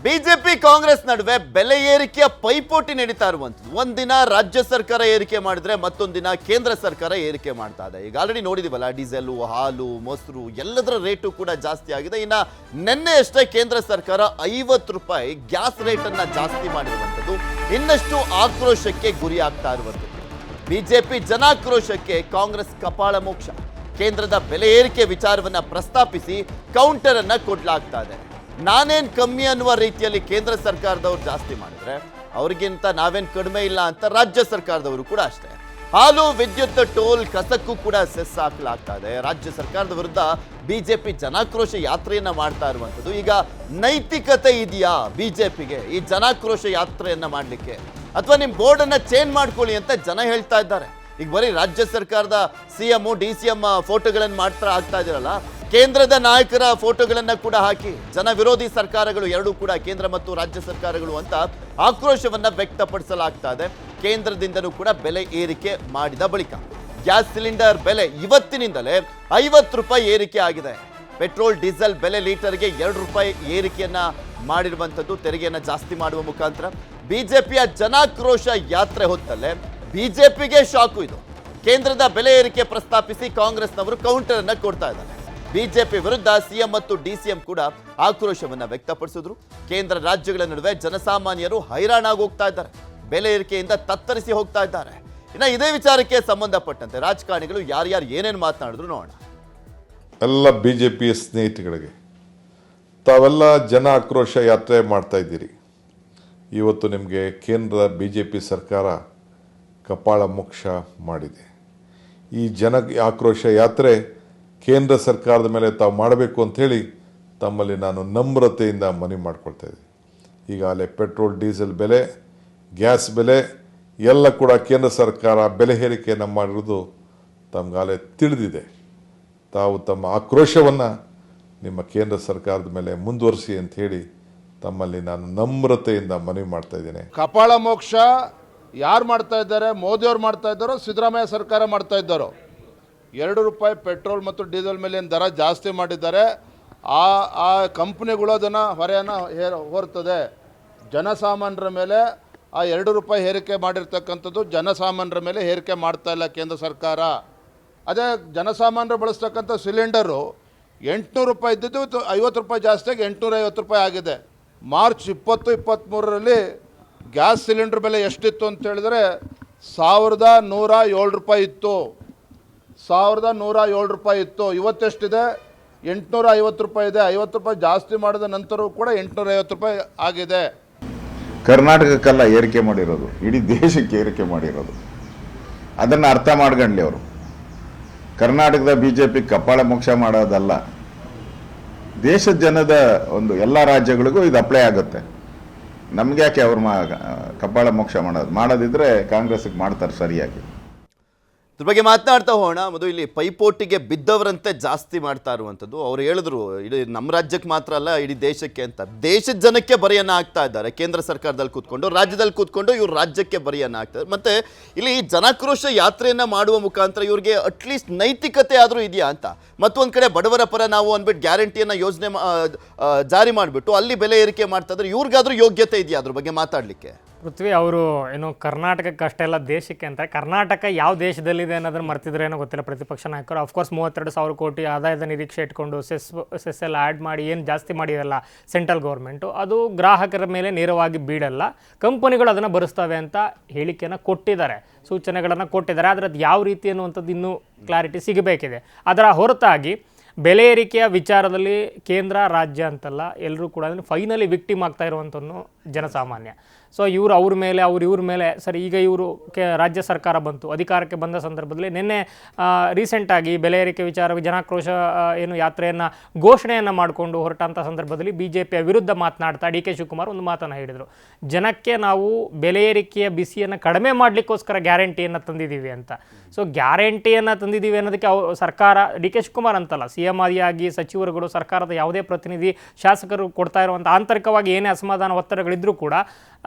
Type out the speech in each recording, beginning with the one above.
BJP Congress ನಡುವೆ ಬೆಲೆ ಏರಿಕೆಯ ಪೈಪೋಟಿ ನಡೀತಾ ಇರುವಂಥದ್ದು. ಒಂದಿನ ರಾಜ್ಯ ಸರ್ಕಾರ ಏರಿಕೆ ಮಾಡಿದ್ರೆ ಮತ್ತೊಂದು ದಿನ ಕೇಂದ್ರ ಸರ್ಕಾರ ಏರಿಕೆ ಮಾಡ್ತಾ ಇದೆ. ಈಗ ಆಲ್ರೆಡಿ ನೋಡಿದೀವಲ್ಲ, ಡೀಸೆಲ್, ಹಾಲು, ಮೊಸರು ಎಲ್ಲದರ ರೇಟು ಕೂಡ ಜಾಸ್ತಿ ಆಗಿದೆ. ಇನ್ನು ನಿನ್ನೆ ಅಷ್ಟೇ ಕೇಂದ್ರ ಸರ್ಕಾರ 50 ರೂಪಾಯಿ ಗ್ಯಾಸ್ ರೇಟನ್ನು ಜಾಸ್ತಿ ಮಾಡಿರುವಂಥದ್ದು ಇನ್ನಷ್ಟು ಆಕ್ರೋಶಕ್ಕೆ ಗುರಿ ಆಗ್ತಾ ಇರುವಂಥದ್ದು. ಬಿಜೆಪಿ ಜನಾಕ್ರೋಶಕ್ಕೆ ಕಾಂಗ್ರೆಸ್ ಕಪಾಳ ಮೋಕ್ಷ. ಕೇಂದ್ರದ ಬೆಲೆ ಏರಿಕೆ ವಿಚಾರವನ್ನ ಪ್ರಸ್ತಾಪಿಸಿ ಕೌಂಟರ್ ಅನ್ನ ಕೊಡ್ಲಾಗ್ತಾ ಇದೆ. ನಾನೇನ್ ಕಮ್ಮಿ ಅನ್ನುವ ರೀತಿಯಲ್ಲಿ ಕೇಂದ್ರ ಸರ್ಕಾರದವರು ಜಾಸ್ತಿ ಮಾಡಿದ್ರೆ ಅವ್ರಿಗಿಂತ ನಾವೇನ್ ಕಡಿಮೆ ಇಲ್ಲ ಅಂತ ರಾಜ್ಯ ಸರ್ಕಾರದವರು ಕೂಡ ಅಷ್ಟೇ. ಹಾಲು, ವಿದ್ಯುತ್, ಟೋಲ್, ಕಸಕ್ಕೂ ಕೂಡ ಸೆಸ್ ಹಾಕಲಾಗ್ತಾ ಇದೆ. ರಾಜ್ಯ ಸರ್ಕಾರದ ವಿರುದ್ಧ ಬಿಜೆಪಿ ಜನಾಕ್ರೋಶ ಯಾತ್ರೆಯನ್ನ ಮಾಡ್ತಾ ಇರುವಂಥದ್ದು. ಈಗ ನೈತಿಕತೆ ಇದೆಯಾ ಬಿಜೆಪಿಗೆ ಈ ಜನಾಕ್ರೋಶ ಯಾತ್ರೆಯನ್ನ ಮಾಡಲಿಕ್ಕೆ, ಅಥವಾ ನಿಮ್ಮ ಬೋರ್ಡ್ ಅನ್ನ ಚೇಂಜ್ ಮಾಡ್ಕೊಳ್ಳಿ ಅಂತ ಜನ ಹೇಳ್ತಾ ಇದ್ದಾರೆ. ಈಗ ಬರೀ ರಾಜ್ಯ ಸರ್ಕಾರದ ಸಿಎಂ, ಡಿ.ಸಿ.ಎಂ ಫೋಟೋಗಳನ್ನು ಮಾತ್ರ ಹಾಕ್ತಾ ಇದ್ದೀರಲ್ಲ, ಕೇಂದ್ರದ ನಾಯಕರ ಫೋಟೋಗಳನ್ನ ಕೂಡ ಹಾಕಿ ಜನ ವಿರೋಧಿ ಸರ್ಕಾರಗಳು ಎರಡೂ ಕೂಡ ಕೇಂದ್ರ ಮತ್ತು ರಾಜ್ಯ ಸರ್ಕಾರಗಳು ಅಂತ ಆಕ್ರೋಶವನ್ನ ವ್ಯಕ್ತಪಡಿಸಲಾಗ್ತಾ ಇದೆ. ಕೇಂದ್ರದಿಂದಲೂ ಕೂಡ ಬೆಲೆ ಏರಿಕೆ ಮಾಡಿದ ಬಳಿಕ ಗ್ಯಾಸ್ ಸಿಲಿಂಡರ್ ಬೆಲೆ ಇವತ್ತಿನಿಂದಲೇ 50 ರೂಪಾಯಿ ಏರಿಕೆ ಆಗಿದೆ. ಪೆಟ್ರೋಲ್, ಡೀಸೆಲ್ ಬೆಲೆ ಲೀಟರ್ಗೆ 2 ರೂಪಾಯಿ ಏರಿಕೆಯನ್ನ ಮಾಡಿರುವಂಥದ್ದು, ತೆರಿಗೆಯನ್ನ ಜಾಸ್ತಿ ಮಾಡುವ ಮುಖಾಂತರ. ಬಿಜೆಪಿಯ ಜನಾಕ್ರೋಶ ಯಾತ್ರೆ ಹೊತ್ತಲ್ಲೇ ಬಿಜೆಪಿಗೆ ಶಾಕು ಇದು. ಕೇಂದ್ರದ ಬೆಲೆ ಏರಿಕೆ ಪ್ರಸ್ತಾಪಿಸಿ ಕಾಂಗ್ರೆಸ್ನವರು ಕೌಂಟರ್ ಅನ್ನ ಕೊಡ್ತಾ ಇದ್ದಾರೆ. ಬಿಜೆಪಿ ವಿರುದ್ಧ ಸಿಎಂ ಮತ್ತು ಡಿ.ಸಿ.ಎಂ ಕೂಡ ಆಕ್ರೋಶವನ್ನ ವ್ಯಕ್ತಪಡಿಸಿದ್ರು. ಕೇಂದ್ರ ರಾಜ್ಯಗಳ ನಡುವೆ ಜನಸಾಮಾನ್ಯರು ಹೈರಾಣಾಗಿ ಹೋಗ್ತಾ ಇದ್ದಾರೆ, ಬೆಲೆ ಏರಿಕೆಯಿಂದ ತತ್ತರಿಸಿ ಹೋಗ್ತಾ ಇದ್ದಾರೆ. ಇನ್ನು ಇದೇ ವಿಚಾರಕ್ಕೆ ಸಂಬಂಧಪಟ್ಟಂತೆ ರಾಜಕಾರಣಿಗಳು ಯಾರ್ಯಾರು ಏನೇನು ಮಾತನಾಡಿದ್ರು ನೋಡೋಣ. ಎಲ್ಲ ಬಿಜೆಪಿ ಸ್ನೇಹಿತಗಳಿಗೆ ತಾವೆಲ್ಲ ಜನ ಆಕ್ರೋಶ ಯಾತ್ರೆ ಮಾಡ್ತಾ ಇದ್ದೀರಿ. ಇವತ್ತು ನಿಮಗೆ ಕೇಂದ್ರ ಬಿಜೆಪಿ ಸರ್ಕಾರ ಕಪಾಳ ಮೋಕ್ಷ ಮಾಡಿದೆ. ಈ ಜನ ಆಕ್ರೋಶ ಯಾತ್ರೆ ಕೇಂದ್ರ ಸರ್ಕಾರದ ಮೇಲೆ ತಾವು ಮಾಡಬೇಕು ಅಂಥೇಳಿ ತಮ್ಮಲ್ಲಿ ನಾನು ನಮ್ರತೆಯಿಂದ ಮನವಿ ಮಾಡ್ಕೊಳ್ತಾ ಇದ್ದೀನಿ. ಈಗಾಗಲೇ ಪೆಟ್ರೋಲ್, ಡೀಸೆಲ್ ಬೆಲೆ, ಗ್ಯಾಸ್ ಬೆಲೆ ಎಲ್ಲ ಕೂಡ ಕೇಂದ್ರ ಸರ್ಕಾರ ಬೆಲೆ ಏರಿಕೆಯನ್ನು ಮಾಡಿರೋದು ತಮಗಾಗಲೇ ತಿಳಿದಿದೆ. ತಾವು ತಮ್ಮ ಆಕ್ರೋಶವನ್ನು ನಿಮ್ಮ ಕೇಂದ್ರ ಸರ್ಕಾರದ ಮೇಲೆ ಮುಂದುವರಿಸಿ ಅಂತ ಹೇಳಿ ತಮ್ಮಲ್ಲಿ ನಾನು ನಮ್ರತೆಯಿಂದ ಮನವಿ ಮಾಡ್ತಾ ಇದ್ದೇನೆ. ಕಪಾಳ ಮೋಕ್ಷ ಯಾರು ಮಾಡ್ತಾ ಇದ್ದಾರೆ? ಮೋದಿಯವ್ರು ಮಾಡ್ತಾ ಇದ್ದಾರೋ, ಸಿದ್ದರಾಮಯ್ಯ ಸರ್ಕಾರ ಮಾಡ್ತಾ ಇದ್ದಾರೋ? 2 ರೂಪಾಯಿ ಪೆಟ್ರೋಲ್ ಮತ್ತು ಡೀಸೆಲ್ ಮೇಲೆ ದರ ಜಾಸ್ತಿ ಮಾಡಿದ್ದಾರೆ. ಆ ಕಂಪ್ನಿಗಳು ಅದನ್ನು ಹೊರೆಯನ್ನು ಹೊರ್ತದೆ. ಜನಸಾಮಾನ್ಯರ ಮೇಲೆ ಆ 2 ರೂಪಾಯಿ ಏರಿಕೆ ಮಾಡಿರ್ತಕ್ಕಂಥದ್ದು ಜನಸಾಮಾನ್ಯರ ಮೇಲೆ ಏರಿಕೆ ಮಾಡ್ತಾ ಇಲ್ಲ ಕೇಂದ್ರ ಸರ್ಕಾರ. ಅದೇ ಜನಸಾಮಾನ್ಯರು ಬಳಸ್ತಕ್ಕಂಥ ಸಿಲಿಂಡರು 800 ರೂಪಾಯಿ ಇದ್ದಿದ್ದು 50 ರೂಪಾಯಿ ಜಾಸ್ತಿಯಾಗಿ 850 ರೂಪಾಯಿ ಆಗಿದೆ. ಮಾರ್ಚ್ 2023ರಲ್ಲಿ ಗ್ಯಾಸ್ ಸಿಲಿಂಡರ್ ಬೆಲೆ ಎಷ್ಟಿತ್ತು ಅಂತ ಹೇಳಿದ್ರೆ 1107 ರೂಪಾಯಿ ಇತ್ತು. 1107 ರೂಪಾಯಿ ಇತ್ತು. ಇವತ್ತೆಷ್ಟಿದೆ? 850 ರೂಪಾಯಿ ಇದೆ. 50 ರೂಪಾಯಿ ಜಾಸ್ತಿ ಮಾಡಿದ ನಂತರವೂ ಕೂಡ 850 ರೂಪಾಯಿ ಆಗಿದೆ. ಕರ್ನಾಟಕಕ್ಕೆಲ್ಲ ಏರಿಕೆ ಮಾಡಿರೋದು, ಇಡೀ ದೇಶಕ್ಕೆ ಏರಿಕೆ ಮಾಡಿರೋದು. ಅದನ್ನು ಅರ್ಥ ಮಾಡ್ಕೊಂಡ್ಲಿ ಅವರು. ಕರ್ನಾಟಕದ ಬಿಜೆಪಿ ಕಪಾಳ ಮೋಕ್ಷ ಮಾಡೋದಲ್ಲ, ದೇಶದ ಜನದ ಒಂದು ಎಲ್ಲ ರಾಜ್ಯಗಳಿಗೂ ಇದು ಅಪ್ಲೈ ಆಗುತ್ತೆ. ನಮ್ಗೆ ಯಾಕೆ ಅವ್ರು ಕಪಾಳ ಮೋಕ್ಷ ಮಾಡೋದಿದ್ರೆ ಕಾಂಗ್ರೆಸ್ಗೆ ಮಾಡ್ತಾರೆ ಸರಿಯಾಗಿ. ಇದ್ರ ಬಗ್ಗೆ ಮಾತನಾಡ್ತಾ ಹೋಗೋಣ. ಮೊದಲು ಇಲ್ಲಿ ಪೈಪೋಟಿಗೆ ಬಿದ್ದವರಂತೆ ಜಾಸ್ತಿ ಮಾಡ್ತಾ ಇರುವಂಥದ್ದು. ಅವ್ರು ಹೇಳಿದ್ರು ಇಡೀ ನಮ್ಮ ರಾಜ್ಯಕ್ಕೆ ಮಾತ್ರ ಅಲ್ಲ, ಇಡೀ ದೇಶಕ್ಕೆ ಅಂತ. ದೇಶದ ಜನಕ್ಕೆ ಬರಿಯನ್ನು ಹಾಕ್ತಾ ಇದ್ದಾರೆ. ಕೇಂದ್ರ ಸರ್ಕಾರದಲ್ಲಿ ಕೂತ್ಕೊಂಡು, ರಾಜ್ಯದಲ್ಲಿ ಕೂತ್ಕೊಂಡು ಇವ್ರು ರಾಜ್ಯಕ್ಕೆ ಬರಿಯನ್ನು ಹಾಕ್ತಾರೆ. ಮತ್ತೆ ಇಲ್ಲಿ ಜನಾಕ್ರೋಶ ಯಾತ್ರೆಯನ್ನು ಮಾಡುವ ಮುಖಾಂತರ ಇವ್ರಿಗೆ ಅಟ್ಲೀಸ್ಟ್ ನೈತಿಕತೆ ಆದರೂ ಇದೆಯಾ ಅಂತ. ಮತ್ತೊಂದು ಕಡೆ ಬಡವರ ಪರ ನಾವು ಅಂದ್ಬಿಟ್ಟು ಗ್ಯಾರಂಟಿಯನ್ನು ಯೋಜನೆ ಜಾರಿ ಮಾಡಿಬಿಟ್ಟು ಅಲ್ಲಿ ಬೆಲೆ ಏರಿಕೆ ಮಾಡ್ತಾ ಇದ್ರೆ ಇವ್ರಿಗಾದ್ರೂ ಯೋಗ್ಯತೆ ಇದೆಯಾ ಅದ್ರ ಬಗ್ಗೆ ಮಾತಾಡಲಿಕ್ಕೆ? ಪೃಥ್ವಿ ಅವರು ಏನು ಕರ್ನಾಟಕಕ್ಕೆ ಅಷ್ಟೆಲ್ಲ ದೇಶಕ್ಕೆ ಅಂತ, ಕರ್ನಾಟಕ ಯಾವ ದೇಶದಲ್ಲಿದೆ ಅನ್ನೋದನ್ನು ಮರ್ತಿದ್ರೆ ಏನೋ ಗೊತ್ತಿಲ್ಲ ಪ್ರತಿಪಕ್ಷ ನಾಯಕರು. ಅಫ್ಕೋರ್ಸ್ 32,000 ಕೋಟಿ ಆದಾಯದ ನಿರೀಕ್ಷೆ ಇಟ್ಕೊಂಡು ಸೆಸ್ ಎಲ್ಲ ಆ್ಯಡ್ ಮಾಡಿ ಏನು ಜಾಸ್ತಿ ಮಾಡಿರಲ್ಲ ಸೆಂಟ್ರಲ್ ಗೌರ್ಮೆಂಟು, ಅದು ಗ್ರಾಹಕರ ಮೇಲೆ ನೇರವಾಗಿ ಬೀಳಲ್ಲ, ಕಂಪನಿಗಳು ಅದನ್ನು ಭರಿಸ್ತವೆ ಅಂತ ಹೇಳಿಕೆಯನ್ನು ಕೊಟ್ಟಿದ್ದಾರೆ, ಸೂಚನೆಗಳನ್ನು ಕೊಟ್ಟಿದ್ದಾರೆ. ಆದರೆ ಅದು ಯಾವ ರೀತಿ ಅನ್ನುವಂಥದ್ದು ಇನ್ನೂ ಕ್ಲಾರಿಟಿ ಸಿಗಬೇಕಿದೆ. ಅದರ ಹೊರತಾಗಿ ಬೆಲೆ ಏರಿಕೆಯ ವಿಚಾರದಲ್ಲಿ ಕೇಂದ್ರ ರಾಜ್ಯ ಅಂತಲ್ಲ, ಎಲ್ಲರೂ ಕೂಡ ಅದನ್ನು ಫೈನಲಿ ವಿಕ್ಟಿಮ್ ಆಗ್ತಾ ಇರುವಂಥನ್ನು ಜನಸಾಮಾನ್ಯ. ಸೊ ಅವ್ರ ಮೇಲೆ ಇವ್ರ ಮೇಲೆ ಸರಿ. ಈಗ ಇವರು ರಾಜ್ಯ ಸರ್ಕಾರ ಬಂತು, ಅಧಿಕಾರಕ್ಕೆ ಬಂದ ಸಂದರ್ಭದಲ್ಲಿ ನಿನ್ನೆ ರೀಸೆಂಟಾಗಿ ಬೆಲೆ ಏರಿಕೆ ವಿಚಾರ ಜನಾಕ್ರೋಶ ಏನು ಯಾತ್ರೆಯನ್ನು ಘೋಷಣೆಯನ್ನು ಮಾಡಿಕೊಂಡು ಹೊರಟಂಥ ಸಂದರ್ಭದಲ್ಲಿ ಬಿಜೆಪಿಯ ವಿರುದ್ಧ ಮಾತನಾಡ್ತಾ ಡಿ.ಕೆ. ಶಿವಕುಮಾರ್ ಒಂದು ಮಾತನ್ನು ಹೇಳಿದರು. ಜನಕ್ಕೆ ನಾವು ಬೆಲೆ ಏರಿಕೆಯ ಬಿಸಿಯನ್ನು ಕಡಿಮೆ ಮಾಡಲಿಕ್ಕೋಸ್ಕರ ಗ್ಯಾರಂಟಿಯನ್ನು ತಂದಿದ್ದೀವಿ ಅಂತ. ಸೊ ಗ್ಯಾರಂಟಿಯನ್ನು ತಂದಿದ್ದೀವಿ ಅನ್ನೋದಕ್ಕೆ ಸರ್ಕಾರ, ಡಿ.ಕೆ. ಶಿವಕುಮಾರ್ ಅಂತಲ್ಲ, ಸಿ.ಎಂ ಆದಿಯಾಗಿ ಸಚಿವರುಗಳು, ಸರ್ಕಾರದ ಯಾವುದೇ ಪ್ರತಿನಿಧಿ, ಶಾಸಕರು ಕೊಡ್ತಾ ಇರುವಂಥ ಆಂತರಿಕವಾಗಿ ಏನೇ ಅಸಮಾಧಾನ ಒತ್ತಡಗಳಿದ್ದರೂ ಕೂಡ